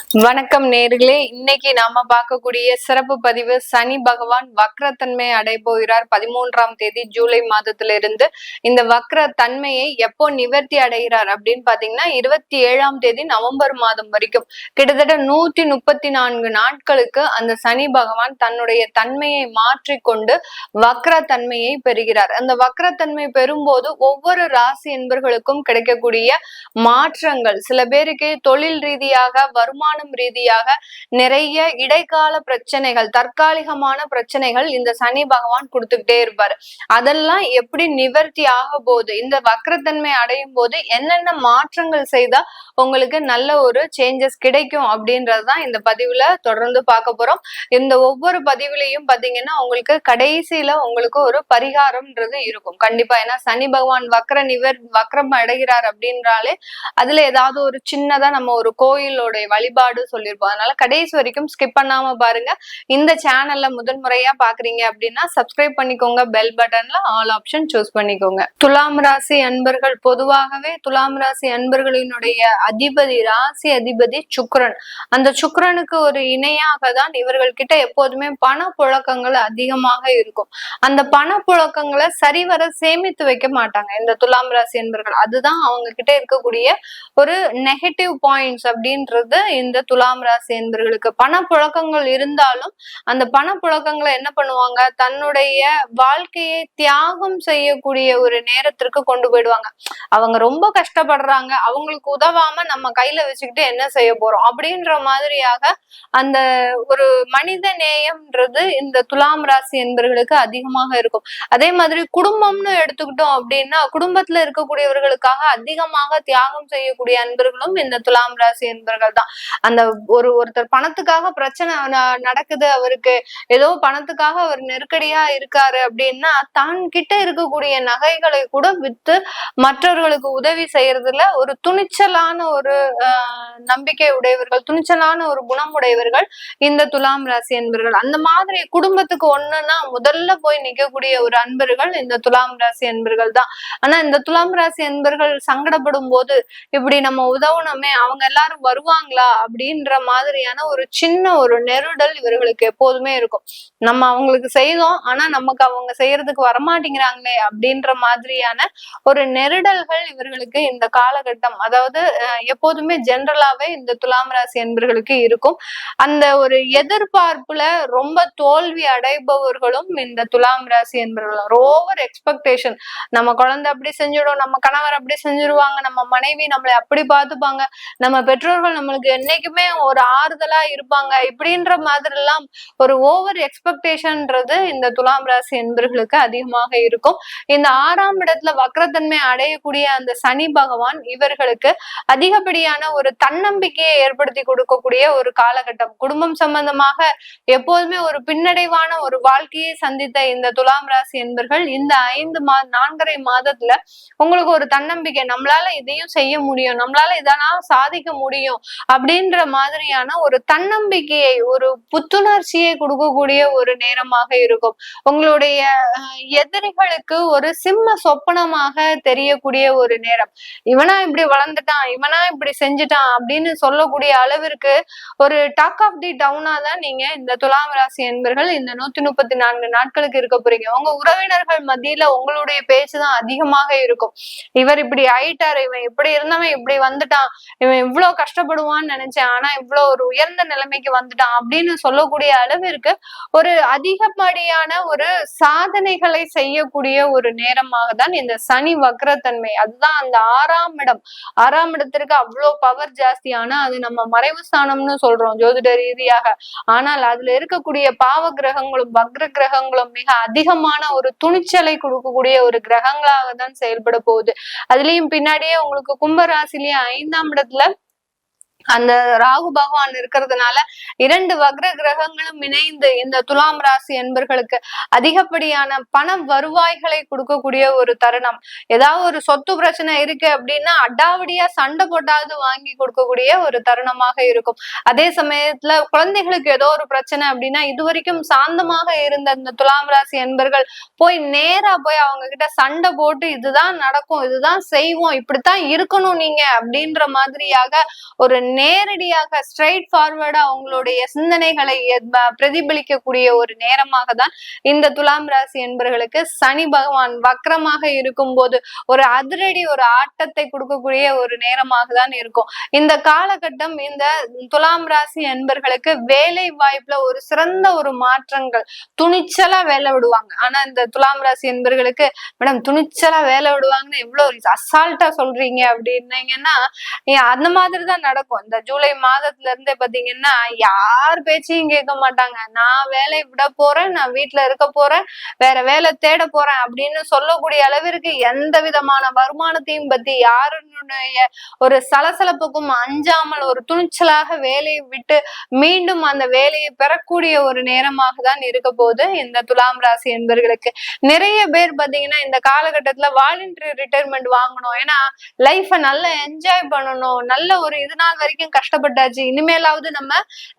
வணக்கம் நேர்களே, இன்னைக்கு நாம பார்க்கக்கூடிய சிறப்பு பதிவு சனி பகவான் வக்ரத்தன்மை அடைய போகிறார். 13ஆம் தேதி ஜூலை மாதத்திலிருந்து இந்த வக்ர தன்மையை எப்போ நிவர்த்தி அடைகிறார் அப்படின்னு பாத்தீங்கன்னா 27ஆம் தேதி நவம்பர் மாதம் வரைக்கும் கிட்டத்தட்ட 134 நாட்களுக்கு அந்த சனி பகவான் தன்னுடைய தன்மையை மாற்றிக்கொண்டு வக்ர தன்மையை பெறுகிறார். அந்த வக்ரத்தன்மை பெறும்போது ஒவ்வொரு ராசி என்பர்களுக்கும் கிடைக்கக்கூடிய மாற்றங்கள், சில பேருக்கு தொழில் ரீதியாக வருமான ரீதியாக நிறைய இடைக்கால பிரச்சனைகள், தற்காலிகமான பிரச்சனைகள் இந்த சனி பகவான் கொடுத்துக்கிட்டே இருப்பாரு. அதெல்லாம் எப்படி நிவர்த்தி ஆக போகுது, இந்த வக்ரத்தன்மை அடையும் போது என்னென்ன மாற்றங்கள் செய்தா உங்களுக்கு நல்ல ஒரு சேஞ்சஸ் கிடைக்கும் அப்படின்றதுதான் இந்த பதிவுல தொடர்ந்து பார்க்க போறோம். இந்த ஒவ்வொரு பதிவுலையும் பாத்தீங்கன்னா உங்களுக்கு கடைசியில உங்களுக்கு ஒரு பரிகாரம்ன்றது இருக்கும் கண்டிப்பா. ஏன்னா சனி பகவான் வக்ரம் அடைகிறார் அப்படின்றாலே அதுல ஏதாவது ஒரு சின்னதா நம்ம ஒரு கோயிலோட வழிபாடு சொல்லியிருப்போம். அதனால கடைசி வரைக்கும் ஸ்கிப் பண்ணாம பாருங்க. இந்த சேனல்ல முதன்முறையா பாக்குறீங்க அப்படின்னா சப்ஸ்கிரைப் பண்ணிக்கோங்க, பெல் பட்டன்ல ஆல் ஆப்ஷன் சூஸ் பண்ணிக்கோங்க. துலாம் ராசி அன்பர்கள், பொதுவாகவே துலாம் ராசி அன்பர்களினுடைய ராசி அதிபதி சுக்கிரன். அந்த சுக்கிரனுக்கு ஒரு இணையாக தான் இவர்கள் கிட்ட எப்போதுமே பண புழக்கங்கள் அதிகமாக இருக்கும். அந்த பண புழக்கங்களை சரிவர சேமித்து வைக்க மாட்டாங்க இந்த துலாம் ராசி அன்பர்கள். அதுதான் அவங்க கிட்ட இருக்கக்கூடிய ஒரு நெகட்டிவ் பாயிண்ட்ஸ் அப்படின்றது. இந்த துலாம் ராசி என்பர்களுக்கு பணப்புழக்கங்கள் இருந்தாலும் அந்த பணப்புழக்கங்களை என்ன பண்ணுவாங்க, தன்னுடைய வாழ்க்கையை தியாகம் செய்யக்கூடிய ஒரு நேரத்திற்கு கொண்டு போயிடுவாங்க. அவங்க ரொம்ப கஷ்டப்படுறாங்க, அவங்களுக்கு உதவாம நம்ம கையில வச்சுக்கிட்டு என்ன செய்ய போறோம் அப்படின்ற மாதிரியாக அந்த ஒரு மனித நேயம்ன்றது இந்த துலாம் ராசி என்பர்களுக்கு அதிகமாக இருக்கும். அதே மாதிரி குடும்பம்னு எடுத்துக்கிட்டோம் அப்படின்னா குடும்பத்துல இருக்கக்கூடியவர்களுக்காக அதிகமாக தியாகம் செய்யக்கூடிய அன்பர்களும் இந்த துலாம் ராசி என்பர்கள் தான். அந்த ஒருத்தர் பணத்துக்காக பிரச்சனை நடக்குது, அவருக்கு ஏதோ பணத்துக்காக அவர் நெருக்கடியா இருக்காரு அப்படின்னா தான் கிட்ட இருக்கக்கூடிய நகைகளை கூட வித்து மற்றவர்களுக்கு உதவி செய்யறதுல ஒரு துணிச்சலான ஒரு நம்பிக்கை உடையவர்கள், துணிச்சலான ஒரு குணம் உடையவர்கள் இந்த துலாம் ராசி அன்பர்கள். அந்த மாதிரி குடும்பத்துக்கு ஒண்ணுன்னா முதல்ல போய் நிக்கக்கூடிய ஒரு அன்பர்கள் இந்த துலாம் ராசி அன்பர்கள் தான். ஆனா இந்த துலாம் ராசி அன்பர்கள் சங்கடப்படும் போது இப்படி நம்ம உதவணுமே, அவங்க எல்லாரும் வருவாங்களா அப்படின்ற மாதிரியான ஒரு சின்ன ஒரு நெருடல் இவர்களுக்கு எப்போதுமே இருக்கும். நம்ம அவங்களுக்கு செய்தோம், ஆனா நமக்கு அவங்க செய்யறதுக்கு வரமாட்டேங்கிறாங்களே அப்படின்ற மாதிரியான ஒரு நெருடல்கள் இவர்களுக்கு இந்த காலகட்டம், அதாவது எப்போதுமே ஜெனரலாவே இந்த துலாம் ராசி என்பர்களுக்கு இருக்கும். அந்த ஒரு எதிர்பார்ப்புல ரொம்ப தோல்வி அடைபவர்களும் இந்த துலாம் ராசி என்பவர்களும். ஓவர் எக்ஸ்பெக்டேஷன், நம்ம குழந்தை அப்படி செஞ்சிடும், நம்ம கணவர் அப்படி செஞ்சிருவாங்க, நம்ம மனைவி நம்மளை அப்படி பார்த்துப்பாங்க, நம்ம பெற்றோர்கள் நம்மளுக்கு என்னைக்குமே ஒரு ஆறுதலா இருப்பாங்க, இப்படின்ற மாதிரி எல்லாம் ஒரு ஓவர் எக்ஸ்பெக்டேஷன்ன்றது இந்த துலாம் ராசி என்பர்களுக்கு அதிகமாக இருக்கும். இந்த 6ஆம் இடத்துல வக்ரத்தன்மை அடையக்கூடிய அந்த சனி பகவான் இவர்களுக்கு அதிகப்படியான ஒரு தன்னம்பிக்கையை ஏற்படுத்தி கொடுக்கக்கூடிய ஒரு காலகட்டம். குடும்பம் சம்பந்தமாக எப்போதுமே ஒரு பின்னடைவான ஒரு வாழ்க்கையை சந்தித்த இந்த துலாம் ராசி என்பர்கள் இந்த 4.5 மாதத்துல உங்களுக்கு ஒரு தன்னம்பிக்கை, நம்மளால இதையும் செய்ய முடியும், நம்மளால இதெல்லாம் சாதிக்க முடியும் அப்படின்ற மாதிரியான ஒரு தன்னம்பிக்கையை, ஒரு புத்துணர்ச்சியை கொடுக்கக்கூடிய ஒரு நேரமாக இருக்கும். உங்களுடைய எதிரிகளுக்கு ஒரு சிம்ம சொப்பனமாக தெரியக்கூடிய ஒரு நேரம். இவனா இப்படி வளர்ந்துட்டான், இவனா இப்படி செஞ்சுட்டான் அப்படின்னு சொல்லக்கூடிய அளவிற்கு ஒரு டாக் ஆஃப் தி டவுனா தான் நீங்க இந்த துலாம் ராசி என்பர்கள் இந்த 134 நாட்களுக்கு இருக்க போறீங்க. உங்க உறவினர்கள் மத்தியில உங்களுடைய பேச்சுதான் அதிகமாக இருக்கும். இவர் இப்படி ஆயிட்டாரு, இவன் இப்படி இருந்தவன் இப்படி வந்துட்டான், இவன் இவ்வளவு கஷ்டப்படுவான்னு நினைச்சேன், ஆனா இவ்வளவு ஒரு உயர்ந்த நிலைமைக்கு வந்துட்டான் அப்படின்னு சொல்லக்கூடிய அளவிற்கு ஒரு அதிகப்படியான ஒரு சாதனைகளை செய்யக்கூடிய ஒரு நேரமாக தான் இந்த சனி வக்ரத்தன்மை. அதுதான் அந்த 6ஆம் இடம். 6ஆம் இடத்திற்கு அவ்வளவு பவர் ஜாஸ்தி. ஆனா அது நம்ம மறைவு ஸ்தானம்னு சொல்றோம் ஜோதிட ரீதியாக. ஆனால் அதுல இருக்கக்கூடிய பாவ கிரகங்களும் வக்ர கிரகங்களும் மிக அதிகமான ஒரு துணிச்சலை கொடுக்கக்கூடிய ஒரு கிரகங்களாக தான் செயல்பட போகுது. அதுலயும் பின்னாடியே உங்களுக்கு கும்பராசிலேயே 5ஆம் இடத்துல அந்த ராகு பகவான் இருக்கிறதுனால 2 வக்ர கிரகங்களும் இணைந்து இந்த துலாம் ராசி என்பர்களுக்கு அதிகப்படியான பண வருவாய்களை கொடுக்கக்கூடிய ஒரு தருணம். ஏதாவது ஒரு சொத்து பிரச்சனை இருக்கு அப்படின்னா அடாவடியா சண்டை போட்டாவது வாங்கி கொடுக்கக்கூடிய ஒரு தருணமாக இருக்கும். அதே சமயத்துல குழந்தைகளுக்கு ஏதோ ஒரு பிரச்சனை அப்படின்னா இதுவரைக்கும் சாந்தமாக இருந்த இந்த துலாம் ராசி என்பர்கள் நேரா போய் அவங்க கிட்ட சண்டை போட்டு இதுதான் நடக்கும், இதுதான் செய்வோம், இப்படித்தான் இருக்கணும் நீங்க அப்படின்ற மாதிரியாக ஒரு நேரடியாக ஸ்ட்ரைட் ஃபார்வர்டா அவங்களுடைய சிந்தனைகளை பிரதிபலிக்கக்கூடிய ஒரு நேரமாக தான் இந்த துலாம் ராசி என்பர்களுக்கு சனி பகவான் வக்ரமாக இருக்கும் போது ஒரு அதிரடி ஒரு ஆட்டத்தை கொடுக்கக்கூடிய ஒரு நேரமாக தான் இருக்கும். இந்த காலகட்டம் இந்த துலாம் ராசி என்பர்களுக்கு வேலை வாய்ப்புல ஒரு சிறந்த ஒரு மாற்றங்கள், துணிச்சலா வேலை விடுவாங்க. ஆனா இந்த துலாம் ராசி என்பர்களுக்கு மேடம் துணிச்சலா வேலை விடுவாங்கன்னு எவ்வளவு அசால்ட்டா சொல்றீங்க அப்படின்னீங்கன்னா அந்த மாதிரிதான் நடக்கும். இந்த ஜூலை மாதத்துல இருந்தே பாத்தீங்கன்னா யார் பேச்சையும் கேட்க மாட்டாங்க. நான் வேலையை விட போறேன், நான் வீட்டுல இருக்க போறேன், வேற வேலை தேட போறேன் அப்படின்னு சொல்லக்கூடிய அளவிற்கு எந்த விதமான வருமானத்தையும் பத்தி யாருடைய ஒரு சலசலப்புக்கும் அஞ்சாமல் ஒரு துணிச்சலாக வேலையை விட்டு மீண்டும் அந்த வேலையை பெறக்கூடிய ஒரு நேரமாக தான் இருக்க போது இந்த துலாம் ராசி என்பவர்களுக்கு. நிறைய பேர் பாத்தீங்கன்னா இந்த காலகட்டத்துல வாலண்டரி ரிட்டையர்மெண்ட் வாங்கணும், ஏன்னா லைஃப நல்லா என்ஜாய் பண்ணணும், நல்ல ஒரு இது நாள் வரைக்கும் கஷ்டப்பட்டாச்சு, இனிமேலாவது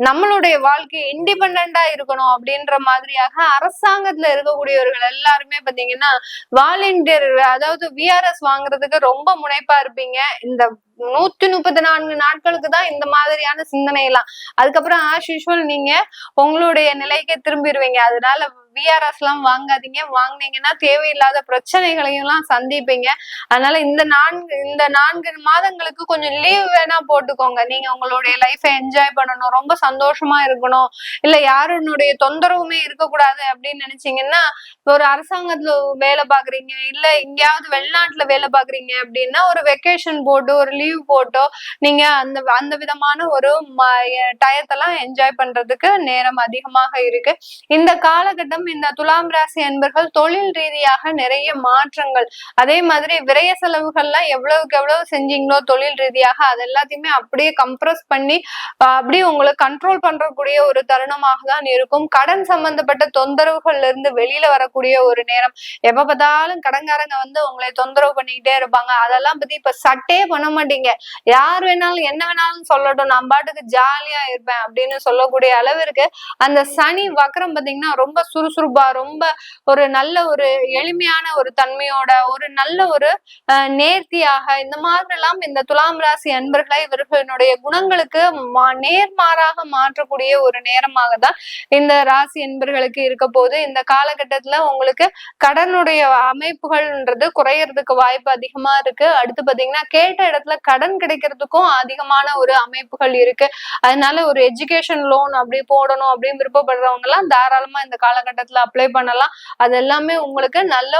நம்மளுடைய வாழ்க்கை இண்டிபெண்டா இருக்கணும் அப்படின்ற மாதிரியாக அரசாங்கத்துல இருக்கக்கூடியவர்கள் எல்லாருமே பாத்தீங்கன்னா வாலண்டியர், அதாவது விஆர்எஸ் வாங்குறதுக்கு ரொம்ப முனைப்பா இருப்பீங்க. இந்த 134 நாட்களுக்கு தான் இந்த மாதிரியான சிந்தனை எல்லாம். அதுக்கப்புறம் ஆஸ் யூஷுவல் நீங்க உங்களுடைய நிலைக்கே திரும்பிடுவீங்க. அதனால விஆர்எஸ் எல்லாம் வாங்காதீங்க. வாங்கினீங்கன்னா தேவையில்லாத பிரச்சனைகளையும் எல்லாம் சந்திப்பீங்க. அதனால இந்த 4 மாதங்களுக்கு கொஞ்சம் லீவ் வேணா போட்டுக்கோங்க. நீங்க உங்களுடைய லைஃபை என்ஜாய் பண்ணணும், ரொம்ப சந்தோஷமா இருக்கணும், இல்ல யாருடைய தொந்தரவுமே இருக்கக்கூடாது அப்படின்னு நினைச்சீங்கன்னா ஒரு அரசாங்கத்துல வேலை பாக்குறீங்க, இல்ல எங்கேயாவது வெளிநாட்டுல வேலை பாக்குறீங்க அப்படின்னா ஒரு வெக்கேஷன் போட்டு ஒரு லீவ் போட்டோ நீங்க அந்த விதமான ஒரு டயத்தெல்லாம் என்ஜாய் பண்றதுக்கு நேரம் அதிகமாக இருக்கு. இந்த காலகட்டம் இந்த துலாம் ராசி அன்பர்கள் தொழில் ரீதியாக நிறைய மாற்றங்கள், அதே மாதிரி விரய செலவுகள்லாம் எவ்வளவுக்கு எவ்வளவு செஞ்சீங்களோ தொழில் ரீதியாக அது எல்லாத்தையுமே அப்படியே கம்ப்ரஸ் பண்ணி அப்படியே உங்களை கண்ட்ரோல் பண்றக்கூடிய ஒரு தருணமாக தான் இருக்கும். கடன் சம்பந்தப்பட்ட தொந்தரவுகள்ல இருந்து வெளியில வரக்கூடிய ஒரு நேரம். எப்ப பார்த்தாலும் கடன்காரங்க உங்களை தொந்தரவு பண்ணிக்கிட்டே இருப்பாங்க. அதெல்லாம் பத்தி இப்ப சட்டே பண்ண மாட்டீங்க. யார் வேணாலும் என்ன வேணாலும் சொல்லட்டும், நான் பாட்டுக்கு ஜாலியா இருப்பேன் அப்படின்னு சொல்லக்கூடிய அளவிற்கு அந்த சனி வக்ரம் பாத்தீங்கன்னா ரொம்ப சுறுசுறுப்பா, ரொம்ப ஒரு நல்ல ஒரு எளிமையான ஒரு தன்மையோட, ஒரு நல்ல ஒரு நேர்த்தியாக இந்த மாதிரி எல்லாம் இந்த துலாம் ராசி அன்பர்களை இவர்களுடைய குணங்களுக்கு நேர்மாறாக மாற்றக்கூடிய ஒரு நேரமாக தான் இந்த ராசி அன்பர்களுக்கு இருக்க போது. இந்த காலகட்டத்துல உங்களுக்கு கடனுடைய அமைப்புகள்ன்றது குறையறதுக்கு வாய்ப்பு அதிகமா இருக்கு. அடுத்து பாத்தீங்கன்னா கேட்ட இடத்துல கடன் கிடைக்கிறதுக்கும் அதிகமான ஒரு அமைப்புகள் இருக்கு. அதனால ஒரு எஜுகேஷன் லோன் அப்படி போடணும் அப்படின்னு விருப்பப்படுறவங்க எல்லாம் தாராளமா இந்த காலகட்டத்துல அப்ளை பண்ணலாம். அது எல்லாமே உங்களுக்கு நல்ல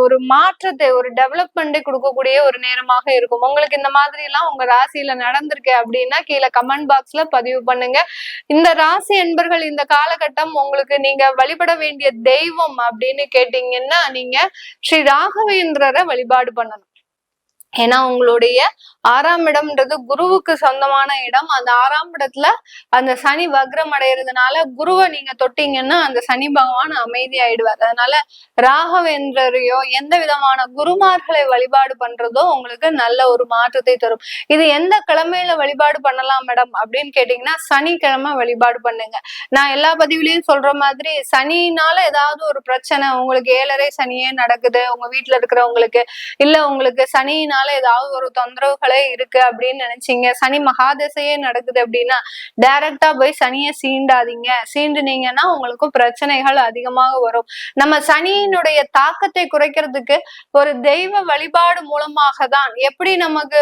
ஒரு மாற்றத்தை, ஒரு டெவலப்மெண்ட் கொடுக்கக்கூடிய ஒரு நேரமாக இருக்கும். உங்களுக்கு இந்த மாதிரி எல்லாம் உங்க ராசியில நடந்திருக்கு அப்படின்னா கீழே கமெண்ட் பாக்ஸ்ல பதிவு பண்ணுங்க. இந்த ராசி என்பர்கள் இந்த காலகட்டம் உங்களுக்கு நீங்க வழிபட வேண்டிய தெய்வம் அப்படின்னு கேட்டீங்கன்னா நீங்க ஸ்ரீ ராகவேந்திரரை வழிபாடு பண்ணணும். ஏன்னா உங்களுடைய 6ஆம் இடம்ன்றது குருவுக்கு சொந்தமான இடம். அந்த 6ஆம் இடத்துல அந்த சனி வக்ரம் அடைகிறதுனால குருவை நீங்க தொட்டீங்கன்னா அந்த சனி பகவான் அமைதி ஆயிடுவார். அதனால ராகவேந்திரரையோ எந்த விதமான குருமார்களை வழிபாடு பண்றதோ உங்களுக்கு நல்ல ஒரு மாற்றத்தை தரும். இது எந்த கிழமையில வழிபாடு பண்ணலாம் மேடம் அப்படின்னு கேட்டீங்கன்னா சனிக்கிழமை வழிபாடு பண்ணுங்க. நான் எல்லா பதிவுலயும் சொல்ற மாதிரி சனினால ஏதாவது ஒரு பிரச்சனை உங்களுக்கு 7.5 சனியே நடக்குது உங்க வீட்டுல இருக்கிறவங்களுக்கு, இல்ல உங்களுக்கு சனினால ஏதாவது ஒரு தொந்தரவுகளே இருக்கு அப்படின்னு நினைச்சீங்க, சனி மகாதசையே நடக்குது அப்படின்னா டைரக்டா போய் சனியை சீண்டாதீங்க. சீண்டுனீங்கன்னா உங்களுக்கும் பிரச்சனைகள் அதிகமாக வரும். நம்ம சனியினுடைய தாக்கத்தை குறைக்கிறதுக்கு ஒரு தெய்வ வழிபாடு மூலமாக தான். எப்படி நமக்கு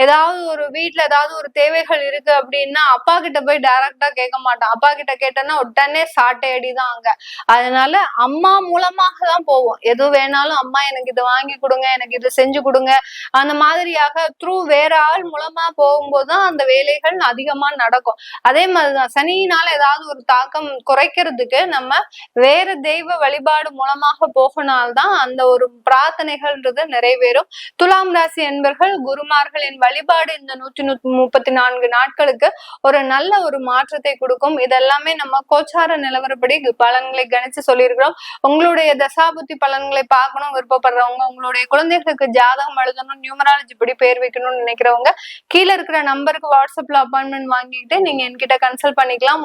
ஏதாவது ஒரு வீட்டுல ஏதாவது ஒரு தேவைகள் இருக்கு அப்படின்னா அப்பா கிட்ட போய் டைரக்டா கேட்க மாட்டோம். அப்பா கிட்ட கேட்டோம்னா உடனே சாட்டை அடிதான் அங்க. அதனால அம்மா மூலமாக தான் போவோம். எது வேணாலும் அம்மா எனக்கு இதை வாங்கி கொடுங்க, எனக்கு இதை செஞ்சு கொடுங்க, அந்த மாதிரியாக த்ரூ வேற ஆள் மூலமா போகும்போதுதான் அந்த வேலைகள் அதிகமா நடக்கும். அதே மாதிரிதான் சனியினால ஏதாவது ஒரு தாக்கம் குறைக்கிறதுக்கு நம்ம வேற தெய்வ வழிபாடு மூலமாக போகனால்தான் அந்த ஒரு பிரார்த்தனைகள்ன்றது நிறைவேறும். துலாம் ராசி என்பர்கள் குருமார்களின் வழிபாடு இந்த 134 நாட்களுக்கு ஒரு நல்ல ஒரு மாற்றத்தை கொடுக்கும். இதெல்லாமே நம்ம கோச்சார நிலவரப்படி பலன்களை கணிச்சு சொல்லியிருக்கிறோம். உங்களுடைய தசாபுத்தி பலன்களை பார்க்கணும் விருப்பப்படுறவங்க, உங்களுடைய குழந்தைகளுக்கு ஜாதகம் எழுதணும், நியூமராலஜி படி பேர் வைக்கணும்னு நினைக்கிறவங்க கீழே இருக்கிற நம்பருக்கு வாட்ஸ்அப்ல அப்பாயின்மெண்ட் வாங்கிட்டு நீங்க என்கிட்ட கன்சல்ட் பண்ணிக்கலாம்.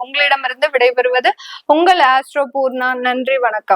உங்களிடமிருந்து விடைபெறுவது உங்கள் ஆஸ்ட்ரோ பூர்ணா. நன்றி, வணக்கம்.